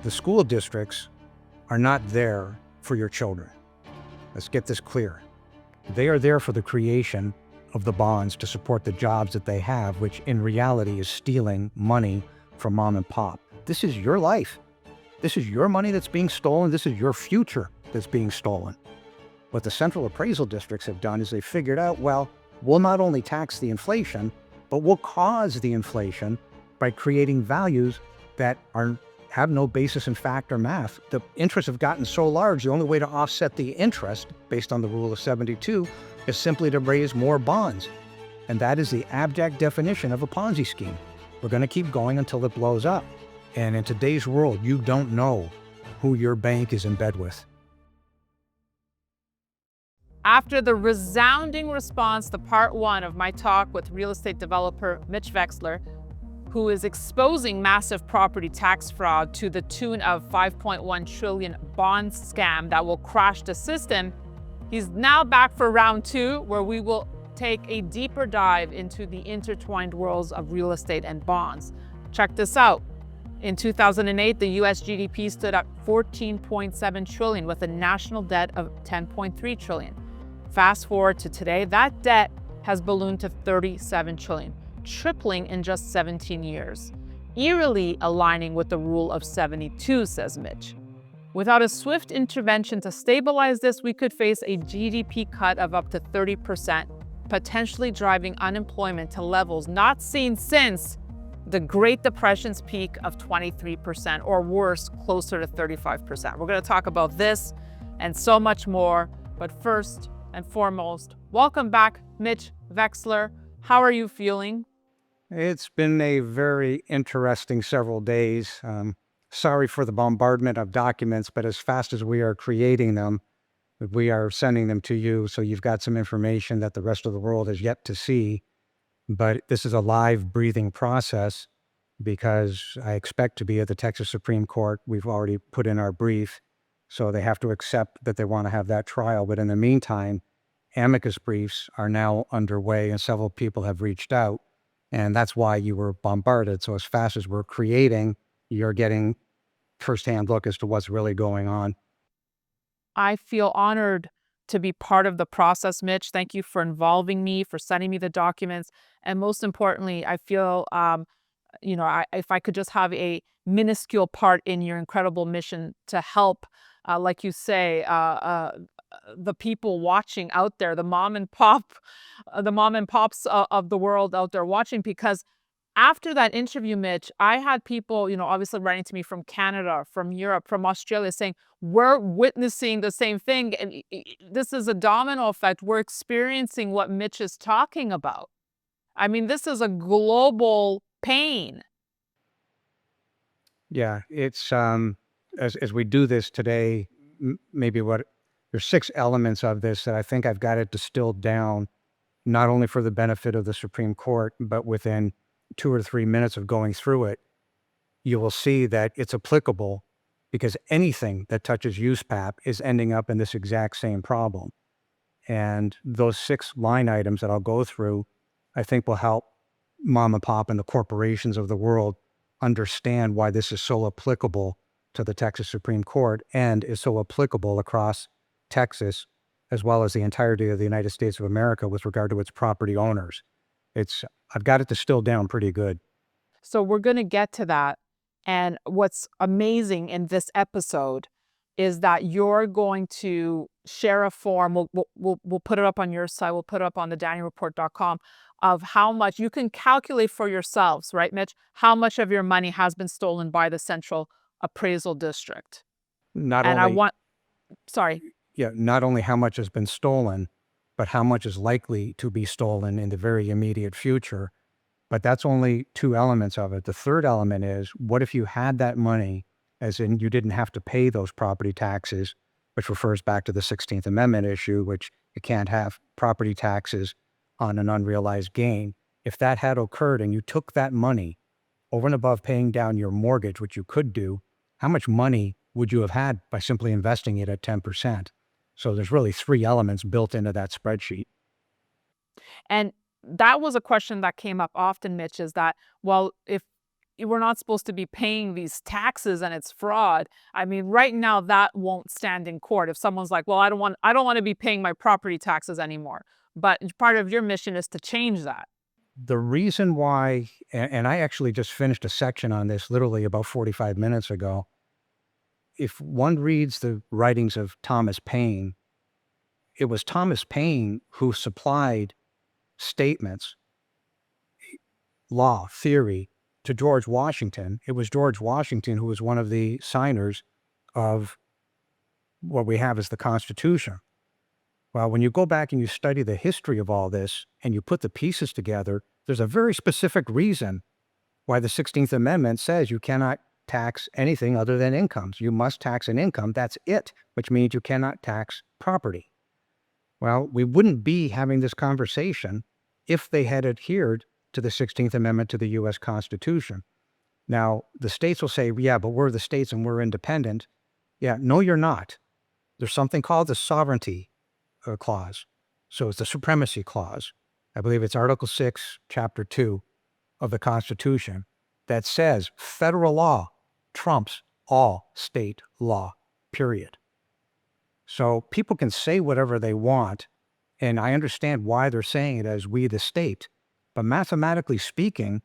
The school districts are not there for your children. Let's get this clear. They are there for the creation of the bonds to support the jobs that they have, which in reality is stealing money from mom and pop. This is your life. This is your money that's being stolen. This is your future that's being stolen. What the central appraisal districts have done is they figured out, well, we'll not only tax the inflation, but we'll cause the inflation by creating values that have no basis in fact or math. The interests have gotten so large, the only way to offset the interest, based on the rule of 72, is simply to raise more bonds. And that is the abject definition of a Ponzi scheme. We're going to keep going until it blows up. And in today's world, you don't know who your bank is in bed with. After the resounding response to part one of my talk with real estate developer Mitch Vexler, who is exposing massive property tax fraud to the tune of 5.1 trillion bond scam that will crash the system, he's now back for round two, where we will take a deeper dive into the intertwined worlds of real estate and bonds. Check this out. In 2008, the US GDP stood at 14.7 trillion with a national debt of 10.3 trillion. Fast forward to today, that debt has ballooned to 37 trillion, tripling in just 17 years, eerily aligning with the rule of 72, says Mitch. Without a swift intervention to stabilize this, we could face a GDP cut of up to 30%, potentially driving unemployment to levels not seen since the Great Depression's peak of 23%, or worse, closer to 35%. We're going to talk about this and so much more, but first and foremost, welcome back, Mitch Vexler. How are you feeling? It's been a very interesting several days. Sorry for the bombardment of documents, but as fast as we are creating them, we are sending them to you, so you've got some information that the rest of the world has yet to see. But this is a live, breathing process because I expect to be at the Texas Supreme Court. We've already put in our brief, so they have to accept that they want to have that trial. But in the meantime, amicus briefs are now underway and several people have reached out. And that's why you were bombarded. So as fast as we're creating, you're getting firsthand look as to what's really going on. I feel honored to be part of the process, Mitch. Thank you for involving me, for sending me the documents. And most importantly, I feel, if I could just have a minuscule part in your incredible mission to help, like you say, the people watching out there, the mom and pops of the world out there watching. Because after that interview, Mitch, I had people, obviously writing to me from Canada, from Europe, from Australia, saying, we're witnessing the same thing. And this is a domino effect. We're experiencing what Mitch is talking about. I mean, this is a global pain. Yeah, it's as we do this today, there's 6 elements of this that I think I've got it distilled down, not only for the benefit of the Supreme Court, but within 2 or 3 minutes of going through it, you will see that it's applicable because anything that touches USPAP is ending up in this exact same problem. And those 6 line items that I'll go through, I think will help mom and pop and the corporations of the world understand why this is so applicable to the Texas Supreme Court and is so applicable across Texas, as well as the entirety of the United States of America with regard to its property owners. I've got it distilled down pretty good. So we're going to get to that. And what's amazing in this episode is that you're going to share a form. We'll put it up on your site. We'll put it up on the DanielReport.com of how much you can calculate for yourselves, right, Mitch? How much of your money has been stolen by the Central Appraisal District? Not only how much has been stolen, but how much is likely to be stolen in the very immediate future. But that's only 2 elements of it. The third element is, what if you had that money, as in you didn't have to pay those property taxes, which refers back to the 16th Amendment issue, which you can't have property taxes on an unrealized gain. If that had occurred and you took that money over and above paying down your mortgage, which you could do, how much money would you have had by simply investing it at 10%? So there's really 3 elements built into that spreadsheet. And that was a question that came up often, Mitch, is that, well, if we're not supposed to be paying these taxes and it's fraud. I mean, right now that won't stand in court. If someone's like, well, I don't want to be paying my property taxes anymore. But part of your mission is to change that. The reason why, and I actually just finished a section on this literally about 45 minutes ago. If one reads the writings of Thomas Paine, it was Thomas Paine who supplied statements, law, theory to George Washington. It was George Washington who was one of the signers of what we have as the Constitution. Well, when you go back and you study the history of all this and you put the pieces together, there's a very specific reason why the 16th Amendment says you cannot tax anything other than incomes. You must tax an income. That's it, which means you cannot tax property. Well, we wouldn't be having this conversation if they had adhered to the 16th Amendment to the U.S. Constitution. Now, the states will say, yeah, but we're the states and we're independent. Yeah, no, you're not. There's something called the sovereignty clause. So it's the supremacy clause. I believe it's Article 6, Chapter 2 of the Constitution that says federal law trumps all state law, period. So people can say whatever they want, and I understand why they're saying it as we the state. But mathematically speaking,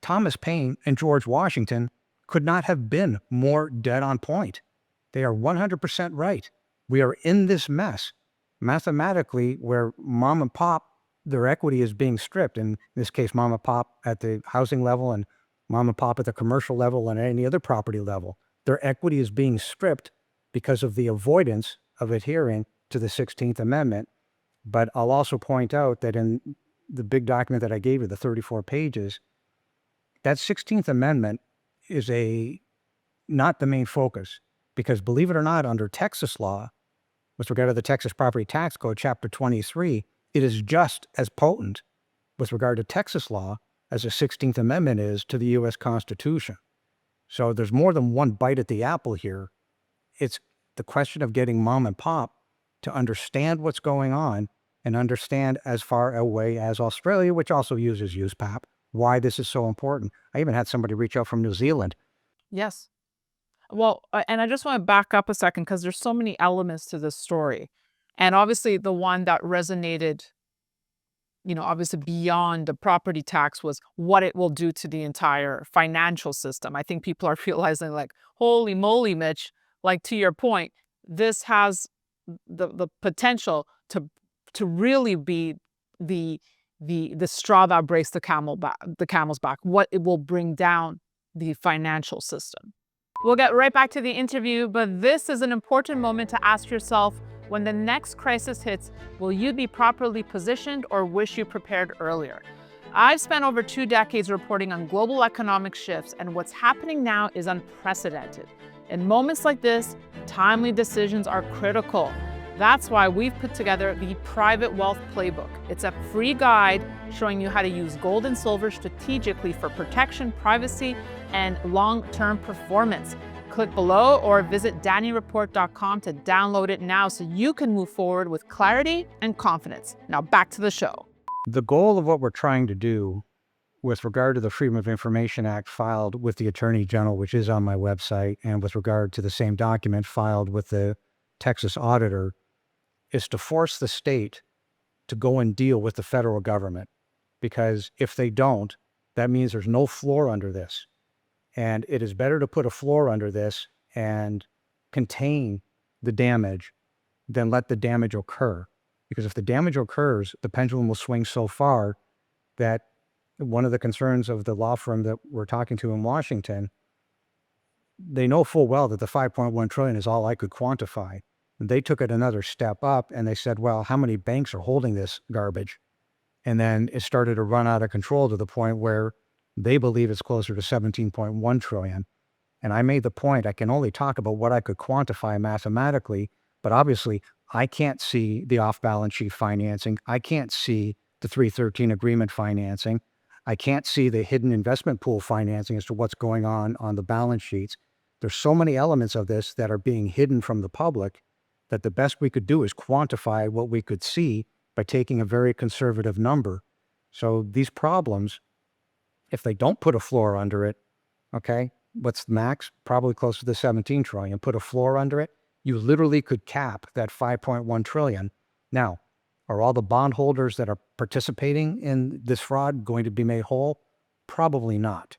Thomas Paine and George Washington could not have been more dead on point. They are 100% right. We are in this mess mathematically where mom and pop, their equity is being stripped. In this case, mom and pop at the housing level and mom and pop at the commercial level and any other property level. Their equity is being stripped because of the avoidance of adhering to the 16th Amendment. But I'll also point out that in the big document that I gave you, the 34 pages, that 16th Amendment is not the main focus, because believe it or not, under Texas law, with regard to the Texas Property Tax Code, Chapter 23, it is just as potent with regard to Texas law as the 16th Amendment is to the U.S. Constitution. So there's more than one bite at the apple here. It's the question of getting mom and pop to understand what's going on and understand as far away as Australia, which also uses USPAP, why this is so important. I even had somebody reach out from New Zealand. Yes. Well, and I just want to back up a second because there's so many elements to this story. And obviously the one that resonated, obviously beyond the property tax was what it will do to the entire financial system. I think people are realizing like, holy moly, Mitch, like to your point, this has the potential to really be the straw that breaks the camel's back, what it will bring down the financial system. We'll get right back to the interview, but this is an important moment to ask yourself, when the next crisis hits, will you be properly positioned or wish you prepared earlier? I've spent over 2 decades reporting on global economic shifts, and what's happening now is unprecedented. In moments like this, timely decisions are critical. That's why we've put together the Private Wealth Playbook. It's a free guide showing you how to use gold and silver strategically for protection, privacy, and long-term performance. Click below or visit DannyReport.com to download it now so you can move forward with clarity and confidence. Now back to the show. The goal of what we're trying to do with regard to the Freedom of Information Act filed with the Attorney General, which is on my website, and with regard to the same document filed with the Texas auditor, is to force the state to go and deal with the federal government. Because if they don't, that means there's no floor under this. And it is better to put a floor under this and contain the damage than let the damage occur. Because if the damage occurs, the pendulum will swing so far that one of the concerns of the law firm that we're talking to in Washington, they know full well that the 5.1 trillion is all I could quantify. They took it another step up and they said, well, how many banks are holding this garbage? And then it started to run out of control to the point where they believe it's closer to 17.1 trillion. And I made the point, I can only talk about what I could quantify mathematically, but obviously I can't see the off-balance sheet financing. I can't see the 313 agreement financing. I can't see the hidden investment pool financing as to what's going on the balance sheets. There's so many elements of this that are being hidden from the public that the best we could do is quantify what we could see by taking a very conservative number. So these problems, if they don't put a floor under it, Okay. What's the max? Probably close to the 17 trillion. Put a floor under it. You literally could cap that 5.1 trillion. Now, are all the bondholders that are participating in this fraud going to be made whole? Probably not.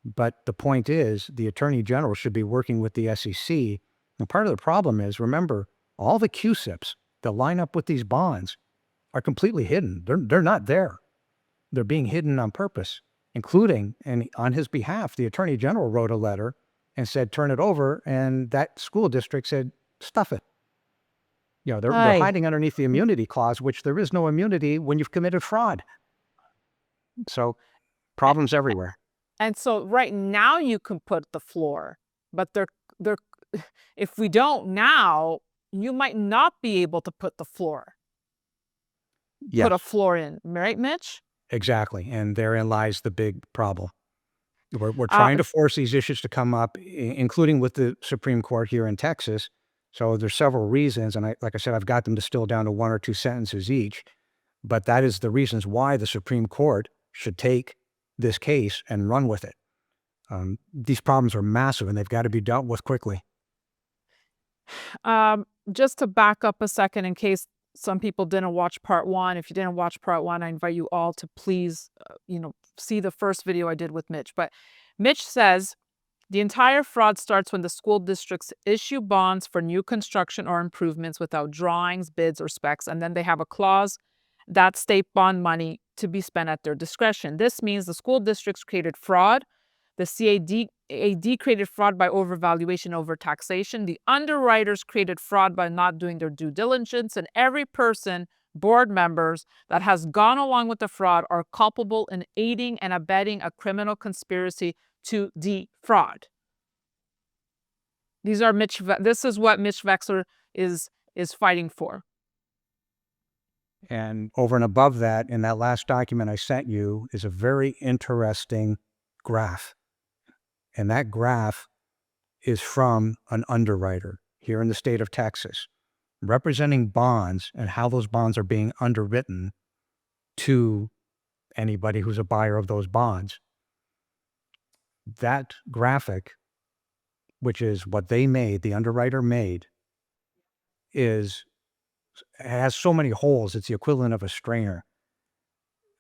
But the point is, the Attorney General should be working with the SEC. And part of the problem is, remember, all the QSIPs that line up with these bonds are completely hidden. They're not there. They're being hidden on purpose, including, and on his behalf, the Attorney General wrote a letter and said, turn it over. And that school district said, stuff it. They're Hi. hiding underneath the immunity clause, which there is no immunity when you've committed fraud. So problems everywhere. And so right now you can put the floor, but they're if we don't now, you might not be able to put the floor, put a Yes, floor in, right, Mitch? exactly. And therein lies the big problem. We're Uh, trying to force these issues to come up, including with the Supreme Court here in Texas. So there's several reasons, and like I said, I've got them distilled down to one or two sentences each. But that is the reasons why the Supreme Court should take this case and run with it. These problems are massive, and they've got to be dealt with quickly. just to back up a second in case some people didn't watch part one. If you didn't watch part one, I invite you all to please, see the first video I did with Mitch. But Mitch says the entire fraud starts when the school districts issue bonds for new construction or improvements without drawings, bids, or specs, and then they have a clause that state bond money to be spent at their discretion. This means the school districts created fraud. The CAD created fraud by overvaluation, overtaxation. The underwriters created fraud by not doing their due diligence. And every person, board members, that has gone along with the fraud are culpable in aiding and abetting a criminal conspiracy to defraud. This is what Mitch Vexler is fighting for. And over and above that, in that last document I sent you is a very interesting graph. And that graph is from an underwriter here in the state of Texas, representing bonds and how those bonds are being underwritten to anybody who's a buyer of those bonds. That graphic, which is what they made, the underwriter made, has so many holes, it's the equivalent of a strainer.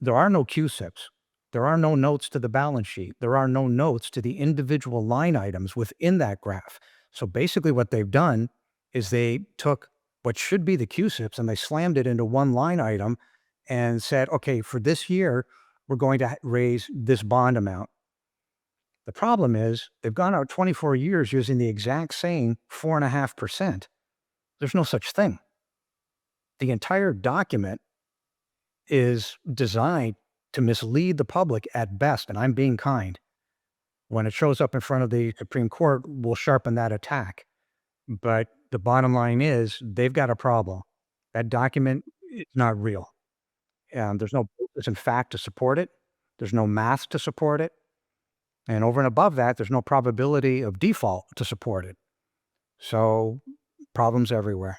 There are no QSIPs. There are no notes to the balance sheet. There are no notes to the individual line items within that graph. So basically what they've done is they took what should be the QSIPs and they slammed it into one line item and said, okay, for this year, we're going to raise this bond amount. The problem is they've gone out 24 years using the exact same 4.5%. There's no such thing. The entire document is designed to mislead the public at best, and I'm being kind. When it shows up in front of the Supreme Court, we'll sharpen that attack. But the bottom line is they've got a problem. That document is not real. There's no basis in fact to support it. There's no math to support it. And over and above that, there's no probability of default to support it. So problems everywhere.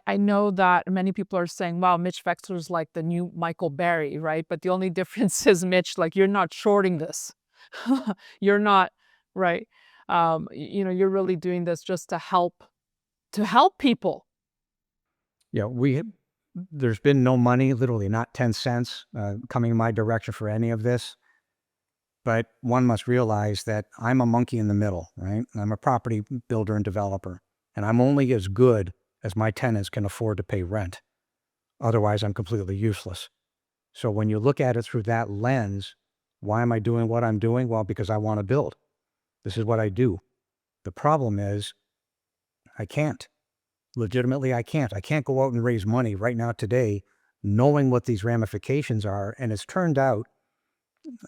I know that many people are saying, wow, Mitch Vexler is like the new Michael Berry, right? But the only difference is, Mitch, like you're not shorting this. You're not, right? You're really doing this just to help people. Yeah, there's been no money, literally not 10 cents coming in my direction for any of this. But one must realize that I'm a monkey in the middle, right? I'm a property builder and developer, and I'm only as good as my tenants can afford to pay rent. Otherwise, I'm completely useless. So when you look at it through that lens, why am I doing what I'm doing? Well, because I want to build. This is what I do. The problem is I can't. Legitimately, I can't. I can't go out and raise money right now today knowing what these ramifications are. And it's turned out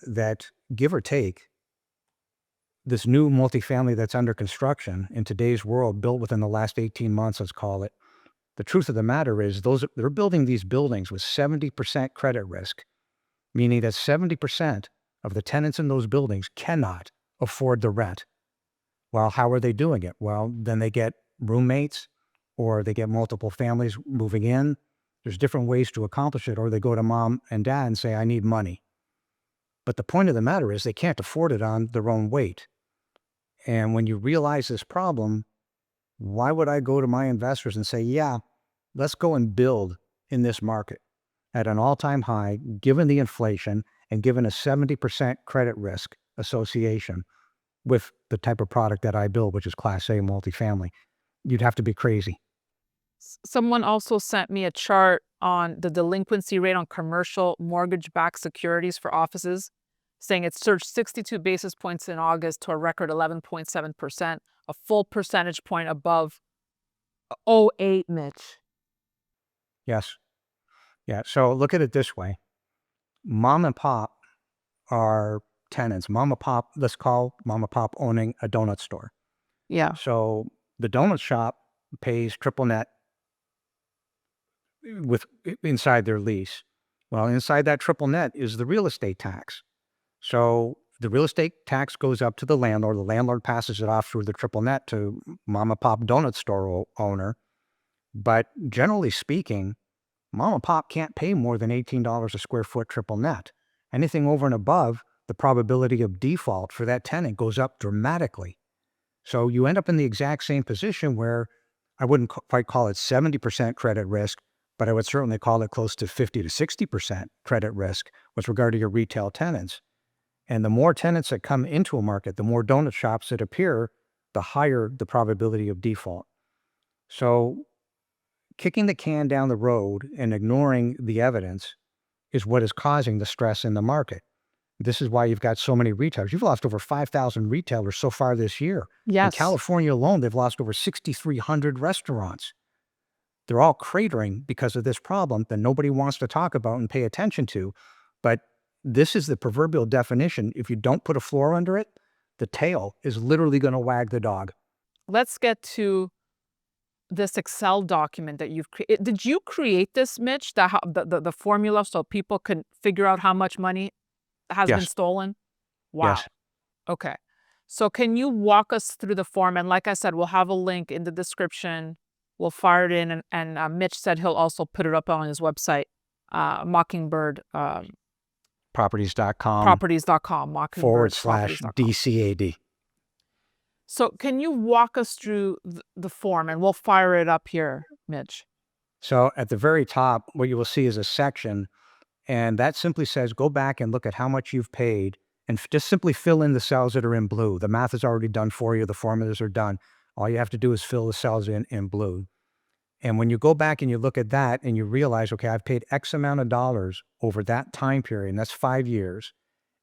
that, give or take, this new multifamily that's under construction in today's world, built within the last 18 months, let's call it, the truth of the matter is they're building these buildings with 70% credit risk, meaning that 70% of the tenants in those buildings cannot afford the rent. Well, how are they doing it? Well, then they get roommates or they get multiple families moving in. There's different ways to accomplish it, or they go to mom and dad and say, I need money. But the point of the matter is they can't afford it on their own weight. And when you realize this problem, why would I go to my investors and say, yeah, let's go and build in this market at an all-time high, given the inflation and given a 70% credit risk association with the type of product that I build, which is Class A multifamily? You'd have to be crazy. Someone also sent me a chart on the delinquency rate on commercial mortgage-backed securities for offices, saying it surged 62 basis points in August to a record 11.7%, a full percentage point above '08, Mitch. Yes. Yeah. So look at it this way. Mom and pop are tenants. Mom and pop, let's call mom and pop owning a donut store. Yeah. So the donut shop pays triple net with inside their lease. Well, inside that triple net is the real estate tax. So the real estate tax goes up to the landlord passes it off through the triple net to mom and pop donut store owner. But generally speaking, mom and pop can't pay more than $18 a square foot triple net. Anything over and above, the probability of default for that tenant goes up dramatically. So you end up in the exact same position where I wouldn't quite call it 70% credit risk, but I would certainly call it close to 50 to 60% credit risk with regard to your retail tenants. And the more tenants that come into a market, the more donut shops that appear, the higher the probability of default. So kicking the can down the road and ignoring the evidence is what is causing the stress in the market. This is why you've got so many retailers. You've lost over 5,000 retailers so far this year. In Yes. California alone, they've lost over 6,300 restaurants. They're all cratering because of this problem that nobody wants to talk about and pay attention to. But this is the proverbial definition. If you don't put a floor under it, the tail is literally going to wag the dog. Let's get to this Excel document that you've created. Did you create this, Mitch, the formula so people can figure out how much money has been Yes. stolen? Wow. Yes. Okay. So can you walk us through the form? And like I said, we'll have a link in the description. We'll fire it in. And Mitch said he'll also put it up on his website, Mockingbird, Properties.com properties.com, Mockingbird / DCAD. So can you walk us through the form, and we'll fire it up here, Mitch. So at the very top, what you will see is a section, and that simply says, go back and look at how much you've paid and just simply fill in the cells that are in blue. The math is already done for you. The formulas are done. All you have to do is fill the cells in blue. And when you go back and you look at that and you realize, okay, I've paid X amount of dollars over that time period, and that's 5 years.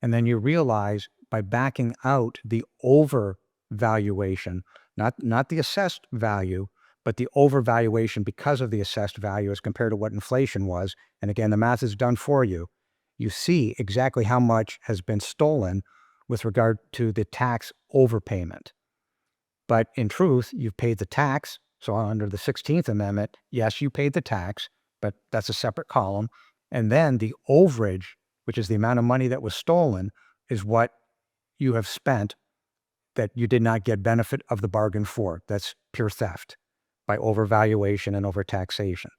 And then you realize by backing out the overvaluation, not the assessed value, but the overvaluation because of the assessed value as compared to what inflation was. And again, the math is done for you. You see exactly how much has been stolen with regard to the tax overpayment. But in truth, you've paid the tax. So under the 16th Amendment, yes, you paid the tax, but that's a separate column. And then the overage, which is the amount of money that was stolen, is what you have spent that you did not get benefit of the bargain for. That's pure theft by overvaluation and overtaxation.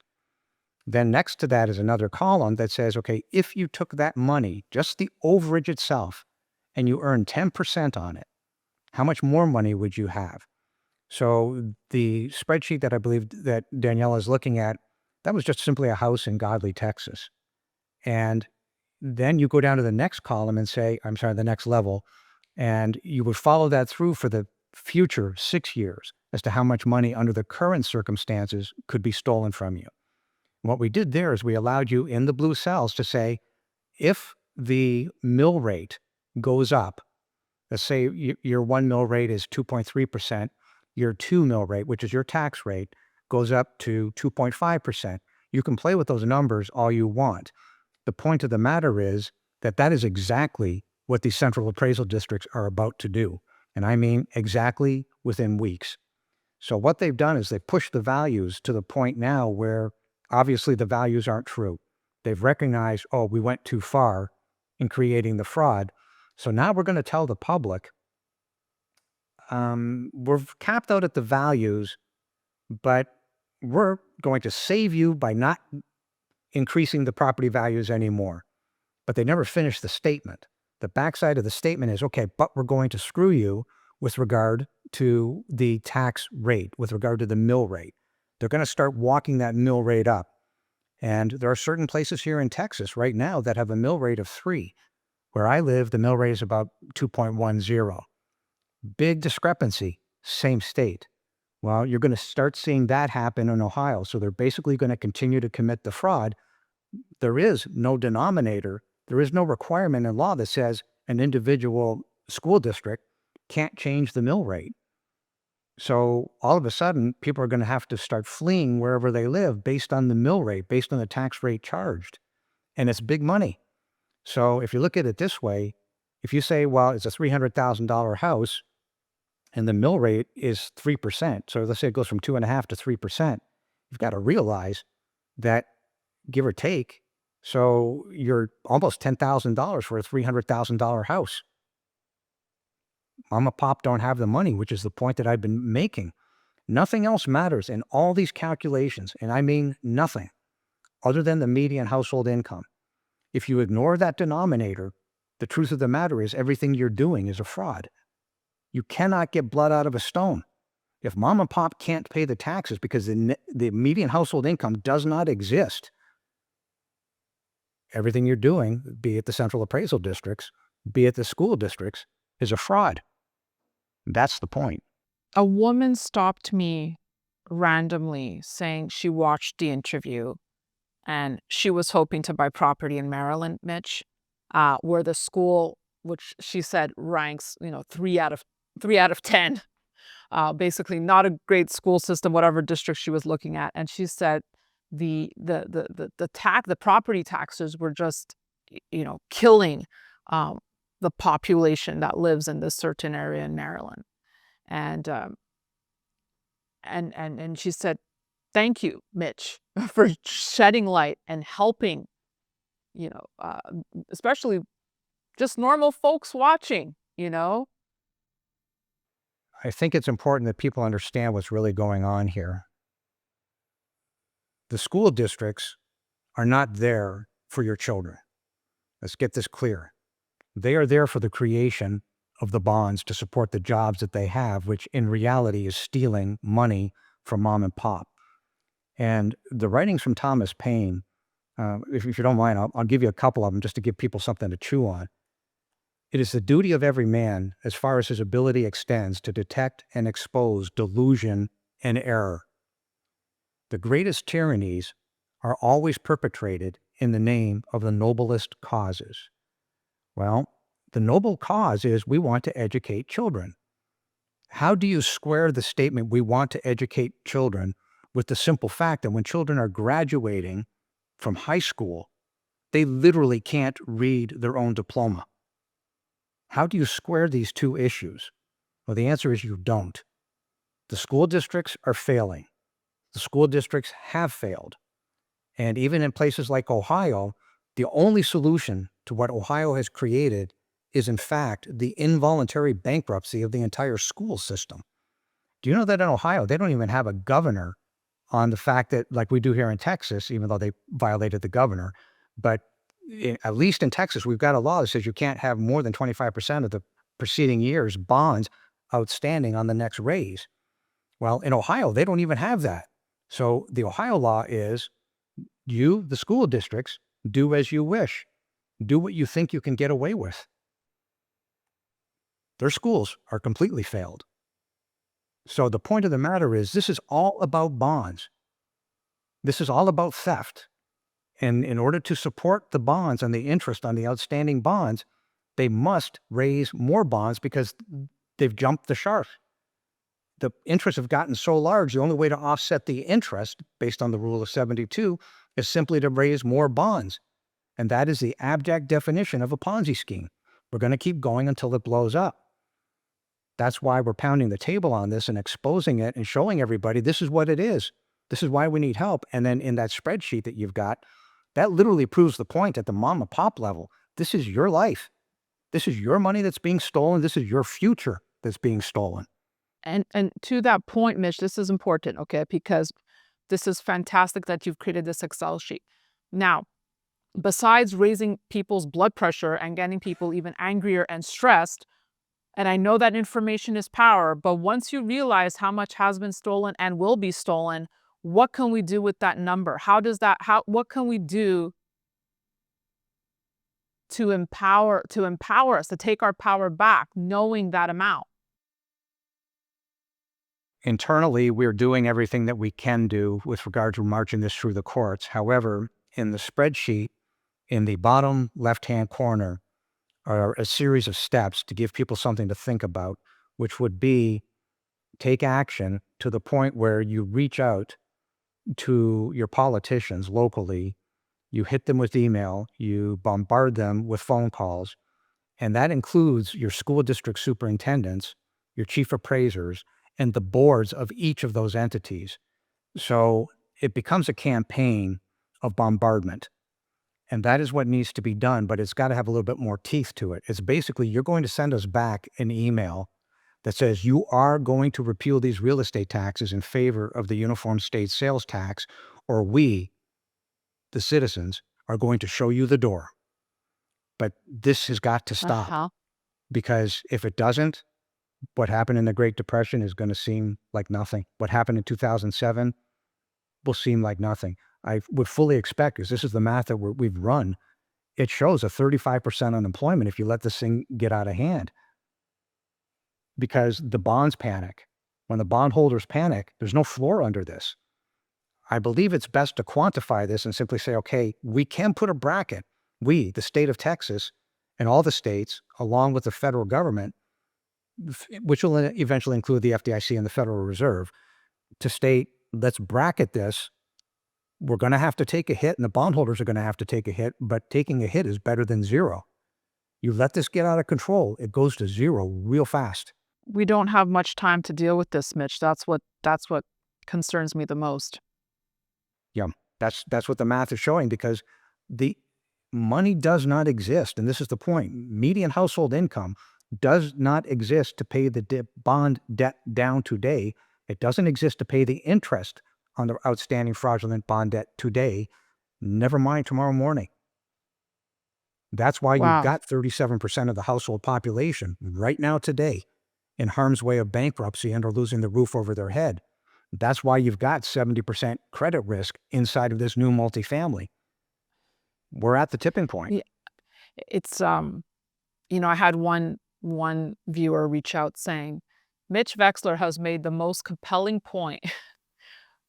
Then next to that is another column that says, okay, if you took that money, just the overage itself, and you earned 10% on it, how much more money would you have? So the spreadsheet that I believe that Daniela is looking at, that was just simply a house in Godley, Texas. And then you go down to the next column and say, I'm sorry, the next level, and you would follow that through for the future 6 years as to how much money under the current circumstances could be stolen from you. What we did there is we allowed you in the blue cells to say, if the mill rate goes up, let's say your 1 mill rate is 2.3%, your 2 mill rate, which is your tax rate, goes up to 2.5%. You can play with those numbers all you want. The point of the matter is that that is exactly what these central appraisal districts are about to do. And I mean exactly within weeks. So what they've done is they've pushed the values to the point now where obviously the values aren't true. They've recognized, oh, we went too far in creating the fraud. So now we're going to tell the public, we're capped out at the values, but we're going to save you by not increasing the property values anymore. But they never finish the statement. The backside of the statement is, okay, but we're going to screw you with regard to the tax rate, with regard to the mill rate. They're going to start walking that mill rate up. And there are certain places here in Texas right now that have a mill rate of 3. Where I live, the mill rate is about 2.10. Big discrepancy, same state. Well, you're going to start seeing that happen in Ohio. So they're basically going to continue to commit the fraud. There is no denominator. There is no requirement in law that says an individual school district can't change the mill rate. So all of a sudden, people are going to have to start fleeing wherever they live based on the mill rate, based on the tax rate charged. And it's big money. So if you look at it this way, if you say, well, it's a $300,000 house and the mill rate is 3%, so let's say it goes from 2.5% to 3%, you've got to realize that, give or take, so you're almost $10,000 for a $300,000 house. Mom and pop don't have the money, which is the point that I've been making. Nothing else matters in all these calculations, and I mean nothing, other than the median household income. If you ignore that denominator, the truth of the matter is everything you're doing is a fraud. You cannot get blood out of a stone. If mom and pop can't pay the taxes because the median household income does not exist, everything you're doing, be it the central appraisal districts, be it the school districts, is a fraud. That's the point. A woman stopped me randomly saying she watched the interview and she was hoping to buy property in Maryland, Mitch, where the school, which she said ranks, 3 out of 10, basically not a great school system, whatever district she was looking at. And she said the property taxes were just, killing the population that lives in this certain area in Maryland. And she said, thank you, Mitch, for shedding light and helping, especially just normal folks watching, I think it's important that people understand what's really going on here. The school districts are not there for your children. Let's get this clear. They are there for the creation of the bonds to support the jobs that they have, which in reality is stealing money from mom and pop. And the writings from Thomas Paine, if you don't mind, I'll give you a couple of them just to give people something to chew on. It is the duty of every man, as far as his ability extends, to detect and expose delusion and error. The greatest tyrannies are always perpetrated in the name of the noblest causes. Well, the noble cause is we want to educate children. How do you square the statement, we want to educate children, with the simple fact that when children are graduating from high school, they literally can't read their own diploma? How do you square these two issues? Well, the answer is you don't. The school districts are failing. The school districts have failed. And even in places like Ohio, the only solution to what Ohio has created is, in fact, the involuntary bankruptcy of the entire school system. Do you know that in Ohio, they don't even have a governor on the fact that, like we do here in Texas, even though they violated the governor, but at least in Texas, we've got a law that says you can't have more than 25% of the preceding year's bonds outstanding on the next raise. Well, in Ohio, they don't even have that. So the Ohio law is you, the school districts, do as you wish. Do what you think you can get away with. Their schools are completely failed. So the point of the matter is this is all about bonds. This is all about theft. And in order to support the bonds and the interest on the outstanding bonds, they must raise more bonds because they've jumped the shark. The interests have gotten so large, the only way to offset the interest, based on the rule of 72, is simply to raise more bonds. And that is the abject definition of a Ponzi scheme. We're going to keep going until it blows up. That's why we're pounding the table on this and exposing it and showing everybody this is what it is. This is why we need help. And then in that spreadsheet that you've got, that literally proves the point at the mom and pop level. This is your life. This is your money that's being stolen. This is your future that's being stolen. And to that point, Mitch, this is important, okay? Because this is fantastic that you've created this Excel sheet. Now, besides raising people's blood pressure and getting people even angrier and stressed, And I know that information is power, but once you realize how much has been stolen and will be stolen, what can we do with that number? What can we do to empower us, to take our power back, knowing that amount? Internally, we're doing everything that we can do with regard to marching this through the courts. However, in the spreadsheet, in the bottom left-hand corner, are a series of steps to give people something to think about, which would be take action to the point where you reach out to your politicians locally, you hit them with email, you bombard them with phone calls, and that includes your school district superintendents, your chief appraisers, and the boards of each of those entities. So it becomes a campaign of bombardment. And that is what needs to be done, but it's got to have a little bit more teeth to it. It's basically, you're going to send us back an email that says you are going to repeal these real estate taxes in favor of the uniform state sales tax, or we, the citizens, are going to show you the door. But this has got to stop, Uh-huh. because if it doesn't, what happened in the Great Depression is going to seem like nothing. What happened in 2007 will seem like nothing. I would fully expect, because this is the math that we've run, it shows a 35% unemployment if you let this thing get out of hand, because the bonds panic. When the bondholders panic, there's no floor under this. I believe it's best to quantify this and simply say, okay, we can put a bracket. We, the state of Texas, and all the states, along with the federal government, which will eventually include the FDIC and the Federal Reserve, to state, let's bracket this. We're going to have to take a hit, and the bondholders are going to have to take a hit, but taking a hit is better than zero. You let this get out of control, it goes to zero real fast. We don't have much time to deal with this, Mitch. That's what concerns me the most. Yeah, that's what the math is showing, because the money does not exist, and this is the point. Median household income does not exist to pay the bond debt down today. It doesn't exist to pay the interest on the outstanding fraudulent bond debt today, never mind tomorrow morning. That's why you've Wow. got 37% of the household population right now today in harm's way of bankruptcy and or losing the roof over their head. That's why you've got 70% credit risk inside of this new multifamily. We're at the tipping point. Yeah, it's I had one viewer reach out saying, Mitch Vexler has made the most compelling point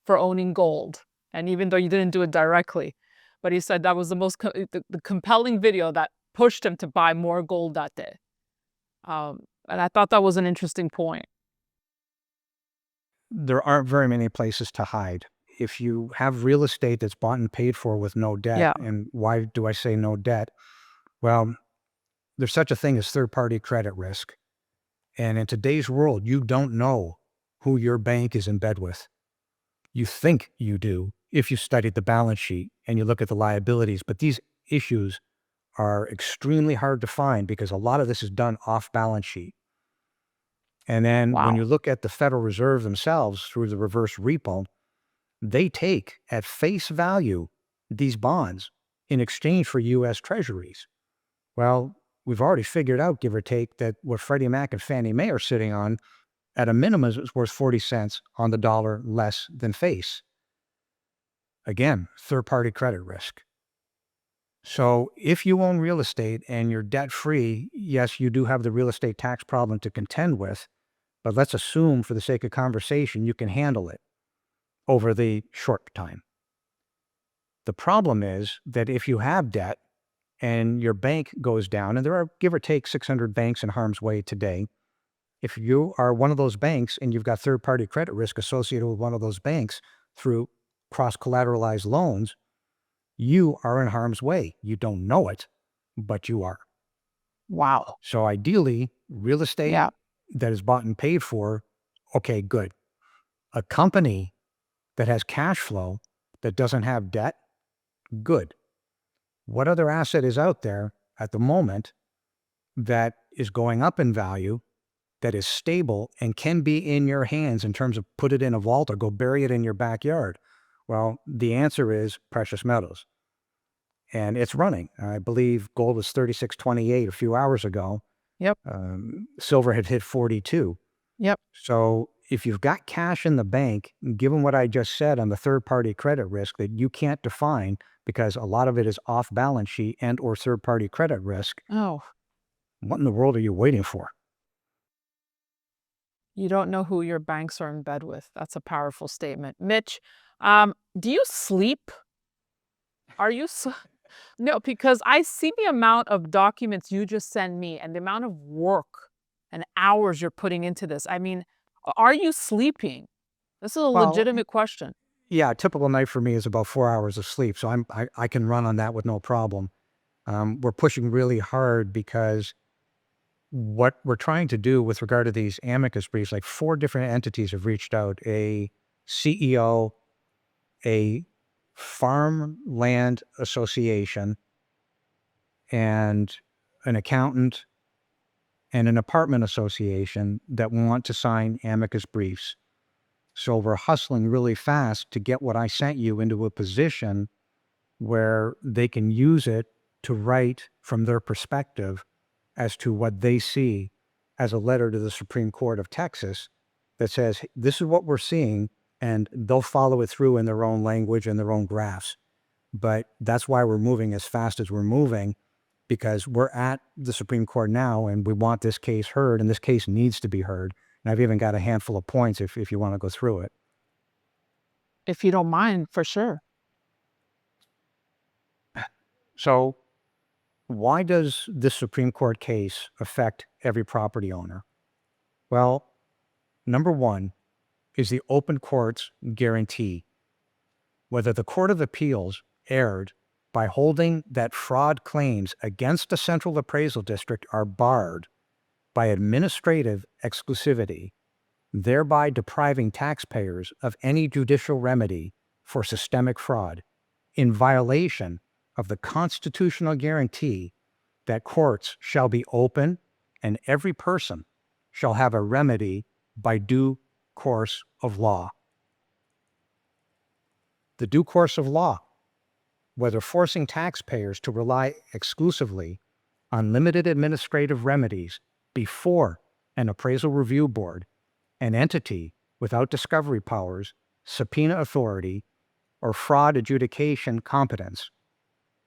for owning gold. And even though you didn't do it directly, but he said that was the compelling video that pushed him to buy more gold that day. And I thought that was an interesting point. There aren't very many places to hide. If you have real estate that's bought and paid for with no debt, Yeah. and why do I say no debt? Well, there's such a thing as third-party credit risk. And in today's world, you don't know who your bank is in bed with. You think you do if you studied the balance sheet and you look at the liabilities, but these issues are extremely hard to find because a lot of this is done off balance sheet. And then when Wow. you look at the Federal Reserve themselves through the reverse repo, they take at face value these bonds in exchange for U.S. Treasuries. Well, we've already figured out, give or take, that what Freddie Mac and Fannie Mae are sitting on, at a minimum, is worth 40 cents on the dollar less than face. Again, third-party credit risk. So if you own real estate and you're debt-free, yes, you do have the real estate tax problem to contend with, but let's assume for the sake of conversation, you can handle it over the short time. The problem is that if you have debt and your bank goes down, and there are, give or take, 600 banks in harm's way today, if you are one of those banks and you've got third-party credit risk associated with one of those banks through cross-collateralized loans, you are in harm's way. You don't know it, but you are. Wow. So ideally, real estate Yeah. that is bought and paid for, okay, good. A company that has cash flow that doesn't have debt, good. What other asset is out there at the moment that is going up in value, that is stable and can be in your hands in terms of put it in a vault or go bury it in your backyard? Well, the answer is precious metals. And it's running. I believe gold was 36.28 a few hours ago. Yep. Silver had hit 42. Yep. So if you've got cash in the bank, given what I just said on the third-party credit risk that you can't define because a lot of it is off balance sheet and or third-party credit risk, Oh, what in the world are you waiting for? you don't know who your banks are in bed with. That's a powerful statement. Mitch, do you sleep? Are you No, because I see the amount of documents you just send me and the amount of work and hours you're putting into this. I mean, are you sleeping? This is a Well, legitimate question. yeah, a typical night for me is about 4 hours of sleep, so I can run on that with no problem. We're pushing really hard because what we're trying to do with regard to these amicus briefs, like 4 different entities have reached out: a CEO, a farmland association, and an accountant, and an apartment association that want to sign amicus briefs. So we're hustling really fast to get what I sent you into a position where they can use it to write from their perspective as to what they see as a letter to the Supreme Court of Texas that says, this is what we're seeing, and they'll follow it through in their own language and their own graphs. But that's why we're moving as fast as we're moving, because we're at the Supreme Court now and we want this case heard, and this case needs to be heard. And I've even got a handful of points if you want to go through it. If you don't mind, for sure. So why does this Supreme Court case affect every property owner? Well, number one is the open court's guarantee. Whether the Court of Appeals erred by holding that fraud claims against a central appraisal district are barred by administrative exclusivity, thereby depriving taxpayers of any judicial remedy for systemic fraud, in violation of the constitutional guarantee that courts shall be open and every person shall have a remedy by due course of law. The due course of law, whether forcing taxpayers to rely exclusively on limited administrative remedies before an appraisal review board, an entity without discovery powers, subpoena authority, or fraud adjudication competence,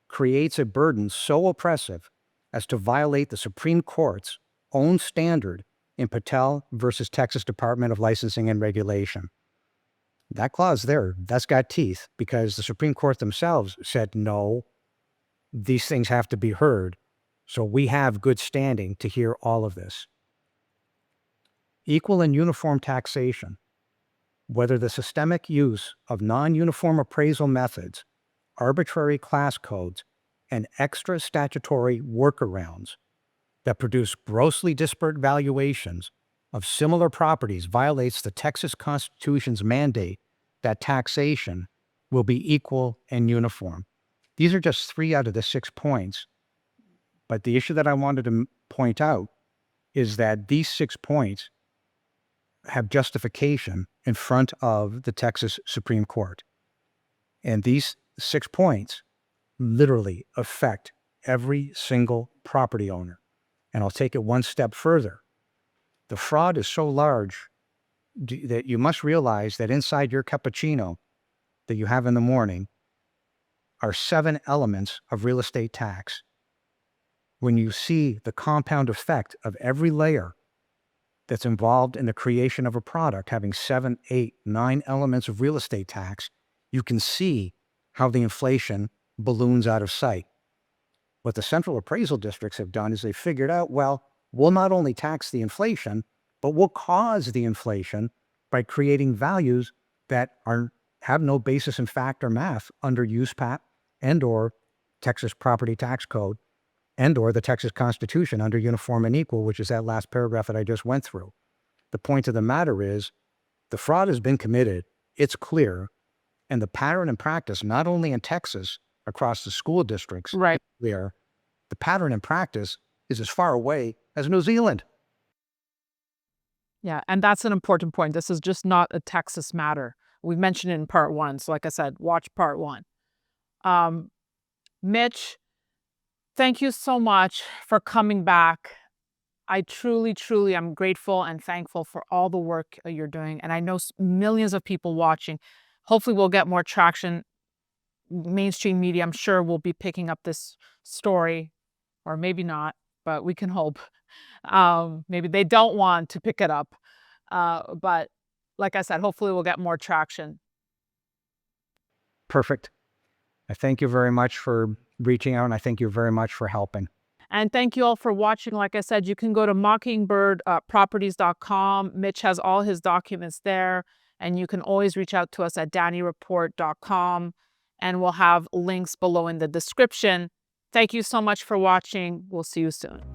creates a burden so oppressive as to violate the Supreme Court's own standard in Patel versus Texas Department of Licensing and Regulation. That clause there, that's got teeth because the Supreme Court themselves said, no, these things have to be heard. So we have good standing to hear all of this. Equal and uniform taxation, whether the systemic use of non-uniform appraisal methods, arbitrary class codes, and extra statutory workarounds that produce grossly disparate valuations of similar properties violates the Texas Constitution's mandate that taxation will be equal and uniform. These are just 3 out of the 6 points. But the issue that I wanted to point out is that these 6 points have justification in front of the Texas Supreme Court. And these 6 points literally affect every single property owner. And I'll take it one step further. The fraud is so large that you must realize that inside your cappuccino that you have in the morning are 7 elements of real estate tax. When you see the compound effect of every layer that's involved in the creation of a product having 7, 8, 9 elements of real estate tax, you can see how the inflation balloons out of sight. What the central appraisal districts have done is they figured out, well, we'll not only tax the inflation, but we'll cause the inflation by creating values that have no basis in fact or math under USPAT and or Texas Property Tax Code and or the Texas Constitution under uniform and equal, which is that last paragraph that I just went through. The point of the matter is the fraud has been committed. It's clear. And the pattern and practice, not only in Texas, across the school districts, Right. the pattern and practice is as far away as New Zealand. Yeah, and that's an important point. This is just not a Texas matter. We mentioned it in part 1. So like I said, watch part 1. Mitch, thank you so much for coming back I truly, truly am grateful and thankful for all the work you're doing. And I know millions of people watching. Hopefully, we'll get more traction. Mainstream media, I'm sure, will be picking up this story, or maybe not, but we can hope. Maybe they don't want to pick it up. But like I said, hopefully we'll get more traction. Perfect. I thank you very much for reaching out, and I thank you very much for helping. And thank you all for watching. Like I said, you can go to mockingbirdproperties.com. Mitch has all his documents there. And you can always reach out to us at dannyreport.com. And we'll have links below in the description. Thank you so much for watching. We'll see you soon.